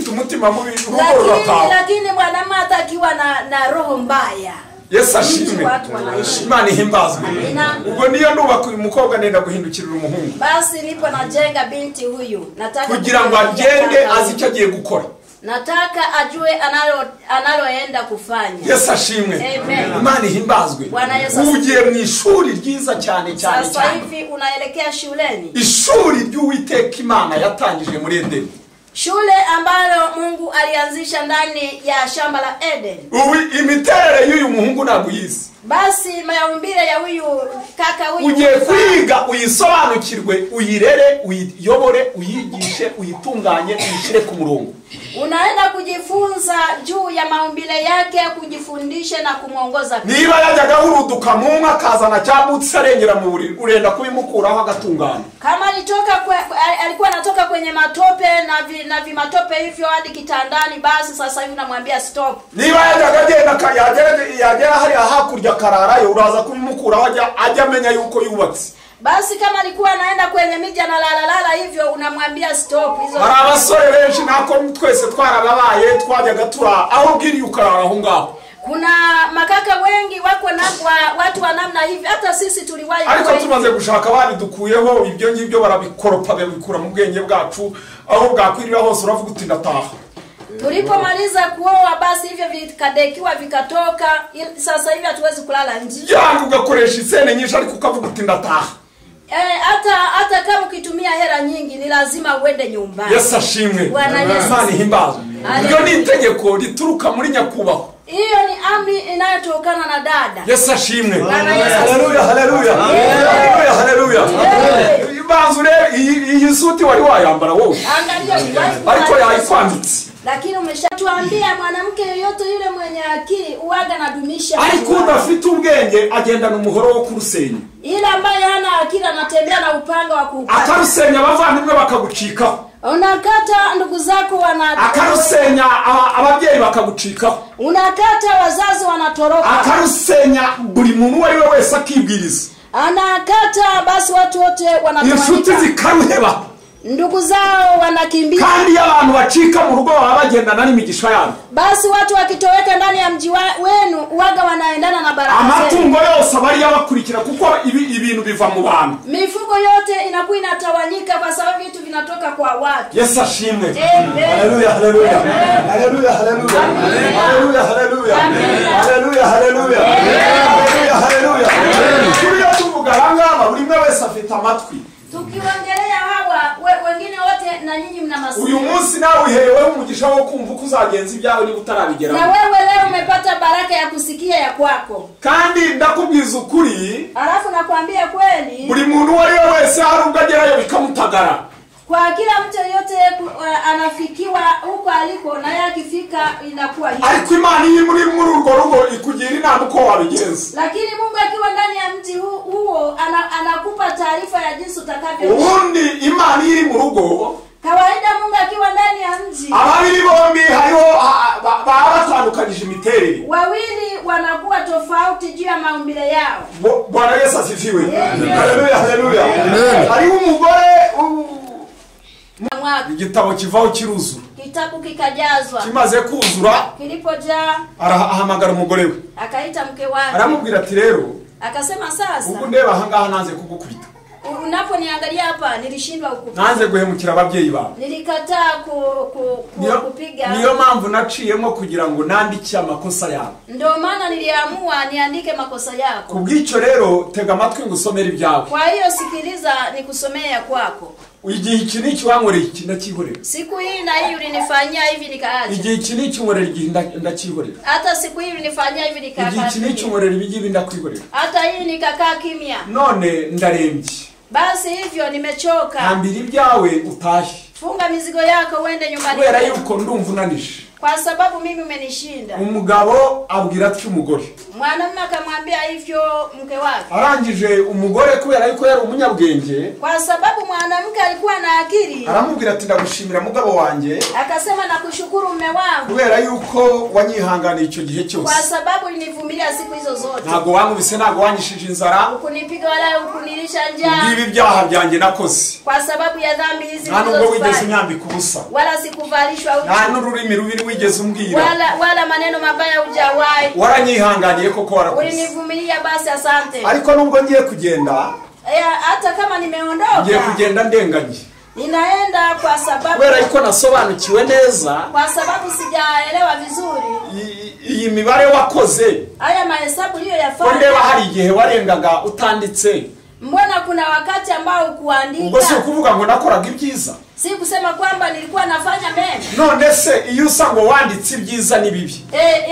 ufite umutima mubi lakini mwanamke akiwa na roho mbaya Yesu ashimwe Imana ihimbazwe ubwo niyo nubaka uyu mukobwa nenda guhindukirira umuhungu basi nipo najenga binti huyu nataka kugira ngo agende azicyo agiye gukora nataka ajue analoenda kufanya Yesu ashimwe Imana ihimbazwe ugiye mu ishuri ryiza cyane sasa hivi unaelekea shuleni ishuri ry'Uwiteka Imana yatangije muri Edeni shule ambalo Mungu alianzisha ndani ya shamba la Eden imiterere y'uyu muhungu naguyizi basi maumbile ya huyu kaka huyu ugiye kwiga uyisobanukirwe uyirere uyiyobore uyigishe uyitunganye uyishire ku murongo unaenda kujifunza juu ya maumbile yake kujifundisha na kumuongoza niba yajyaga uruduka mu nka kazana cyabutse arengera mu buriri urenda kubimukuraho agatungana kama alikuwa anatoka kwenye matope na vimatope hivyo hadi kitandani basi sasa hivi namwambia stop niba yajyaga yagera hari hakurya kararayo uraza kubimukuraho ajya amenya yuko yubatse basi kama alikuwa anaenda kwenye miji na lala hivyo unamwambia stop hizo hari abasore benshi nako twese twarababaye twajyaga tura aho bwiri ukarara aho ngaho kuna makaka wengi wako na watu wa namna hivi hata sisi tuliwahi ariko tumaze gushaka babidukuyeho ibyo ngibyo barabikoropa babikura mu bwenge bwacu aho bwakwirira hose uravuga uti ndataha tulipomaliza kuoa basi hivyo vikadekiwa vikatoka sasa hivi hatuwezi kulala nje yangu ugakoresha isene nyinshi ariko ukavuga uti ndataha hata kama ukitumia hela nyingi ni lazima uende nyumbani Yesu ashimwe Imana ihimbazwe iyo ni itegeko rituruka muri Nyakubaho hiyo ni amri inayotokana na dada Yesu ashimwe haleluya haleluya haleluya haleluya ibazure iyi suti wari wayambara wowe angalia ariko yayikwanditse lakini umeshatuambia mwanamke yoyote yule mwenye akili uaga na dumisha ariko udafite ubwenge agenda n'umuhoro wo kurusenya ila ambaye hana akili anatembea na upanga wa kukata akarusenya abavandimwe bakagucika unakata ndugu zako akarusenya ababyeyi bakagucika unakata wazazi wanatoroka akarusenya buri muntu wari wese akibwiriza anakata basi watu wote wanatoroka inshuti zikaruheba ndugu zao wanakimbia kandi abantu bacika mu rugo babagendana n'imigisha yabo basi watu wakitoweka ndani ya mji wenu uaga wanaendana na baraka amatungo yose bari yabakurikira kuko ibintu biva mu bantu mifugo yote inakuwa inatawanyika kwa sababu vitu vinatoka kwa watu Yesu ashimwe haleluya haleluya haleluya haleluya haleluya haleluya haleluya haleluya haleluya haleluya tuvuga hanga buri mwe wese afite amatwi tukiongelea hawa wengine wote na nyinyi mna masikio uyu munsi nawe uherewe umugisha wo kumva uko uzagenza ibyawe niba utarabigeraho na wewe leo umepata baraka ya kusikia ya kwako kandi ndakubwiza ukuri alafu nakwambia kweli buri muntu wari wese hari ubwo agerayo bikamutagara kwa kila mtu yote anafikiwa huko aliko na yeye akifika inakuwa hivi ariko Imana iri muri urwo rugo ikugira inama uko wabigenza lakini Mungu akiwa ndani ya mji huo anakupa taarifa ya jinsi utakavyo ubundi Imana iri mu rugo kawaida Mungu akiwa ndani ya mji ababiri bombi hariho batandukanyije imiterere wawili wanakuwa tofauti juu ya maumbile yao Bwana Yesu asifiwe haleluya haleluya hariho umugore igitabo kivaho kiruzura kitabu kikajazwa kimaze kuzura kilipojaa ahamagara umugore we akaita mke wake aramubwira ati rero akasema sasa ubu ndeba ahangaha nanze kugukubita unaponiangalia hapa nilishindwa kukupiga nanze guhemukira ababyeyi bawe nilikataa kupiga niyo mpamvu naciyemo kugira ngo nandike amakosa yawe ndio maana niliamua niandike makosa yako kubw'icyo rero tega amatwi ngusomera ibyawe kwa hiyo sikiliza nikusomea kwako igihe iki niki wankoreye iki ndakihorera siku hii na hii ulinifanyia hivi nikaacha igihe iki niki nkorera igihe ndakihorera hata siku hii ulinifanyia hivi nikaacha igihe iki niki nkorera ibigibi ndakwihorera hata hii nikakaa kimya none ndarembye basi hivyo nimechoka hambira ibyawe utahe funga mizigo yako uende nyumbani kubera yuko ndumva unanije kwa sababu mimi umenishinda. Umugabo abwira ati umugore. Mwanamume akamwambia hivyo mke wake. Arangije umugore kubera yuko yari umunyabwenge, kwa sababu mwanamke alikuwa na akili, aramubwira ati ndagushimira mugabo wanjye, akasema nakushukuru mume wangu kubera yuko wanyihangana icyo gihe cyose, kwa sababu ulinivumilia siku hizo zote. Ntago wangubise, ntago wanyishije inzara, ukunipiga wala ukunilisha njaa. Ngibi byaha byanjye nakoze, kwa sababu ya dhambi hizi nta nubwo wigeze nyambika ubusa, wala sikuvalishwa uchi, nta n'ururimi rubi wigeze umbwira, wala maneno mabaya hujawahi. Waranyihanganiye koko warakoze, ulinivumilia, basi asante. Ariko nubwo ngiye kugenda, hata kama nimeondoka, ngiye kugenda ndenganye, ninaenda kwa sababu kubera yuko nasobanukiwe neza, kwa sababu sijaelewa vizuri iyi mibare wakoze, haya mahesabu hiyo yafanya. Ndeba hari igihe warengaga utanditse, mbona kuna wakati ambao kuandika, ubwo si ukuvuga ngo nakoraga ibyiza, si kusema kwamba nilikuwa nafanya mema. None se iyo usango wanditse ibyiza ni bibi,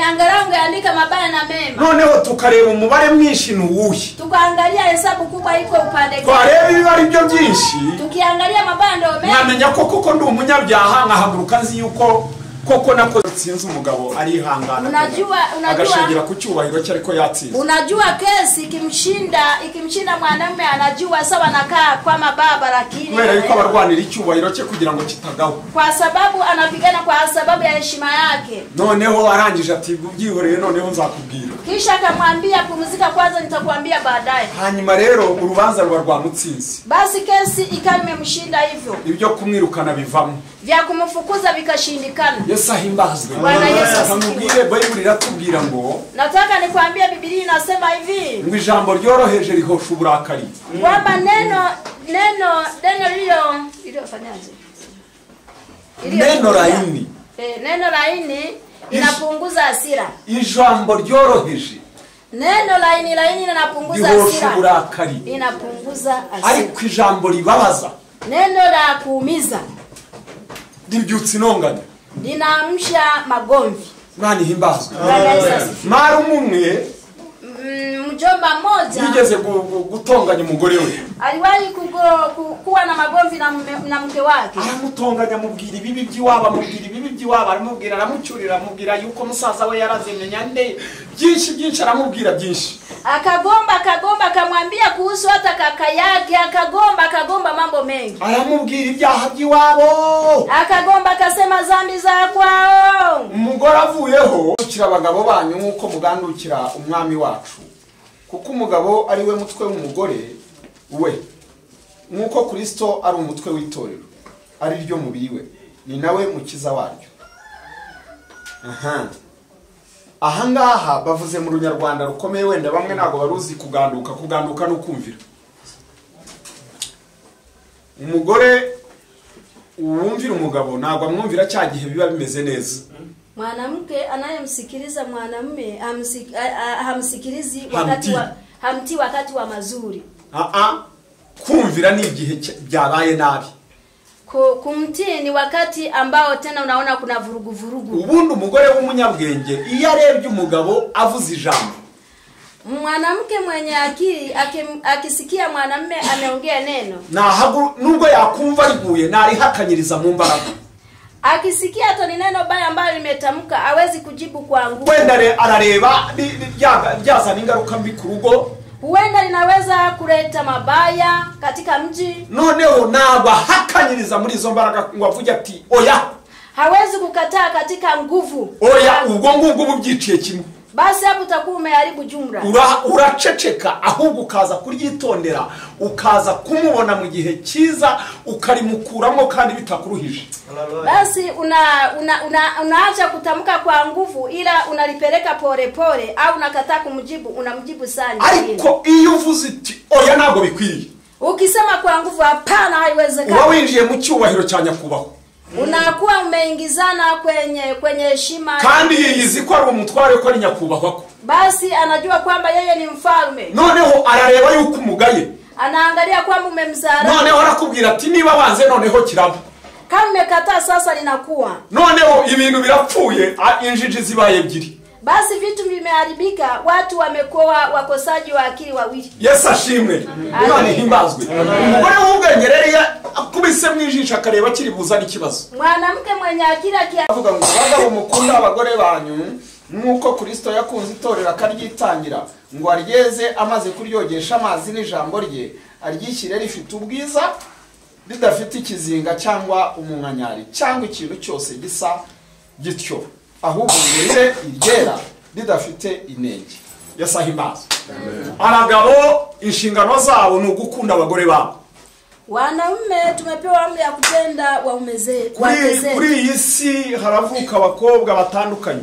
angalau ungeandika mabaya na mema. Noneho tukareba umubare mwinshi nuwuhe, tukaangalia hesabu kubwa iko upande gani, twareba ibibari byo byinshi, tukiangalia mabaya ndio mema, nkamenya koko ndi umunyabyaha, nkahaguruka nzi yuko koko nakoze sinzi umugabo arihangana, unajua agashingira ku cyubahiro cye ariko yatsinze. Unajua kesi ikimshinda mwanamume, anajua sawa nakaa kwa mababa, lakini kubera yuko abarwanira icyubahiro cye kugira ngo kitagaho, kwa sababu anapigana kwa sababu ya heshima yake. Noneho arangije ati byihoreye, noneho nzakubwira. Kisha akamwambia pumzika kwanza, nitakwambia baadaye. Hanyuma rero urubanza ruba rwamutsinze, basi kesi ikamemshinda hivyo, ibyo kumwirukana bivamo, vya kumfukuza vikashindikana. Yesu ahimbazwe. Bwana Yesu asifiwe. Bible iratubwira ngo, nataka nikwambie Biblia inasema hivi, ngo ijambo ryoroheje rihosha uburakari, kwamba neno iliyofanyaje, neno laini, neno laini inapunguza hasira. Ijambo ryoroheje, neno laini linapunguza hasira, uburakari, inapunguza hasira. Ariko ijambo ribabaza, neno la kuumiza, ribyutsa intonganya, linaamsha magomvi. Bwana himbazwe. Mara umwe mjomba mmoja yigeze gutonganya umugore we, aliwahi kuwa na magomvi na mke wake. Aramutonganya, amubwira ibibi by'iwabo, aramubwira, aramucyurira, amubwira yuko musaza we yarazimenya nde, byinshi aramubwira byinshi. Akagomba akamwambia kuhusu hata kaka yake, akagomba mambo mengi. Aramubwira ibyaha by'iwabo, akagomba akasema dhambi za kwao. Umugore avuyeho, ukira abagabo banyu nkuko mugandukira umwami wacu, kuko umugabo ari we mutwe w'umugore we, nkuko Kristo ari umutwe w'itorero, ari ryo mubiri we, ni nawe mukiza waryo. Ahangaha bavuze mu runyarwanda rukomeye, wenda bamwe ntago baruzi kuganduka no kumvira. Umugore uwumvira umugabo ntago amwumvira cya gihe biba bimeze neza. Mwanamke anayemsikiliza mwanamume hamsikilizi hamti wakati wa mazuri. Kumvira ni igihe byabaye nabi. Kumtii ni wakati ambao tena unaona kuna vurugu. Ubundi umugore w'umunyabwenge iyo arebye umugabo avuze ijambo, mwanamke mwenye akili akisikia mwanamume ameongea neno, nubwo yakumva riguye narihakanyiriza mu mbaraga, akisikia hata ni neno baya ambalo limetamka hawezi kujibu kwa nguvu. Wenda arareba ryazana ingaruka mbi ku rugo, huenda linaweza kuleta mabaya katika mji. Noneho ntabwo hakanyiriza muri izo mbaraga ngo avuge ati oya, hawezi kukataa katika nguvu. Oya, ubwo ngubwo bubyiciye kimwe, basi hapo utakuwa umeharibu jumla. Uraceceka, ahubwo ukaza kuryitondera, ukaza kumubona mu gihe cyiza, ukarimukuramo kandi bitakuruhije. Basi unaacha kutamka kwa nguvu, ila unalipeleka pole au unakataa kumjibu, unamjibu sana. Ariko iyo uvuze iti oya ntabwo bikwiriye, ukisema kwa nguvu hapana haiwezekani, uba winjiye mu cyubahiro cya nyakubahwa, unakuwa umeingizana kwenye heshima, kandi yiyizi ko ari umutware ko ari nyakubahwa ko. Basi anajua kwamba yeye ni mfalme. Noneho arareba yuko umugaye, anaangalia kwamba umemzara. Noneho arakubwira ati niba banze noneho kirabo, kama umekataa sasa linakuwa. Noneho ibintu birapfuye, injiji zibaye ebyiri. Basi vitu vimeharibika, watu wamekuwa wakosaji wa akili wawili. Yesu ashimwe. Imana ihimbazwe. Umugore w'ubwenge rero akubise mwijisha akareba kiri buzana ikibazo. Mwanamke mwenye akili avuga ngo abagabo mukunda abagore banyu nuko Kristo yakunze itorera akaryitangira ngo aryeze amaze kuryogesha amazi n'ijambo rye aryishyire rifite ubwiza bidafite ikizinga cyangwa umunkanyari cyangwa ikintu cyose gisa gityo, ahubwo ngurire iryera ridafite inenge. Yasahimbaza. Abagabo inshingano zabo ni ugukunda abagore babo. Wanaume tumepewa amri ya kupenda waume zetu. Kuri iyi si haravuka abakobwa batandukanye.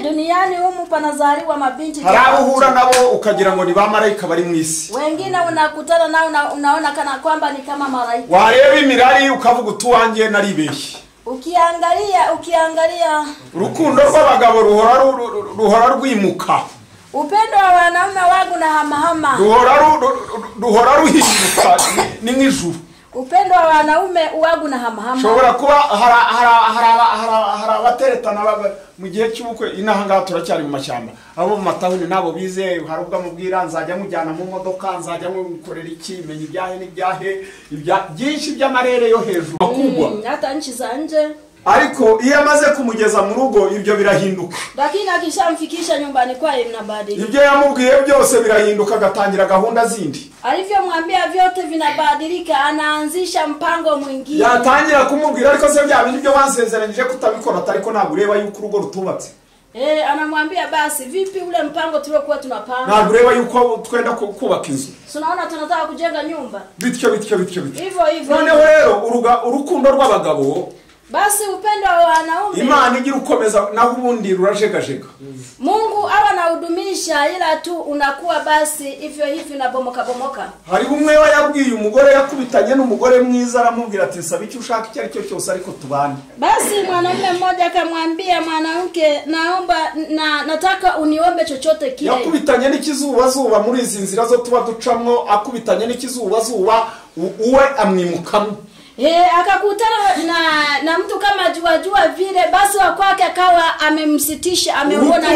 Duniani humu panazaliwa mabinti. Harabuhura nabo ukagira ngo ni ba marayika bari mu isi. Wengine unakutana nao unaona kana kwamba ni kama malaika. Wareba imirari ukavuga utuwange naribeshye. Ukiangalia urukundo rw'abagabo ruhora rwimuka. Upendo wa wanaume wangu na hamahama. Ruhora ruhinduka ni nk'ijuru. Upendo wa wanaume wangu na hamahama. Shobora kuba harabateretana mu gihe cy'ubukwe inahanga turacyari mu mashyamba. Abo mu matahuni nabo bize harubwa mubwira nzajya mujyana mu modoka nzajya mukorera iki menye ibyahe byinshi by'amarere yo hejuru akugwa. Hata nchi za nje. Ariko iyo amaze kumugeza mu rugo ibyo birahinduka. Lakini akishamfikisha nyumbani kwake mnabadilika. Ibyo yamubwiye byose birahinduka agatangira gahunda zindi. Alivyomwambia vyote vinabadilika, anaanzisha mpango mwingine. Yatangira kumubwira ariko se bya bindi byo wansezeranyije kutabikora ariko ntabwo ureba yuko urugo rutubatse. Anamwambia basi vipi ule mpango tuliokuwa tunapanga? Ntabwo ureba yuko twenda kubaka inzu. Tunaona tunataka kujenga nyumba. Bityo. Hivyo. Noneho rero urukundo rw'abagabo basi upendo wa wanaume Imana igira ukomeza naho ubundi rurajegajega. Mungu awa naudumisha ila tu unakuwa basi hivyo na bomoka. Hari umwe yabwiye umugore yakubitanye n'umugore mwiza aramubwira ati nsaba icyo ushaka icyo aricyo cyose ariko tubane. Basi mwanaume mmoja akamwambia mwanamke naomba nataka uniombe chochote kile. Yakubitanye n'ikizuba muri izi nzira zo tuba ducamwo akubitanye n'ikizuba uwe amwimukamo. Akakutana na mtu kama jua vile basi wa kwake akawa amemsitisha ameona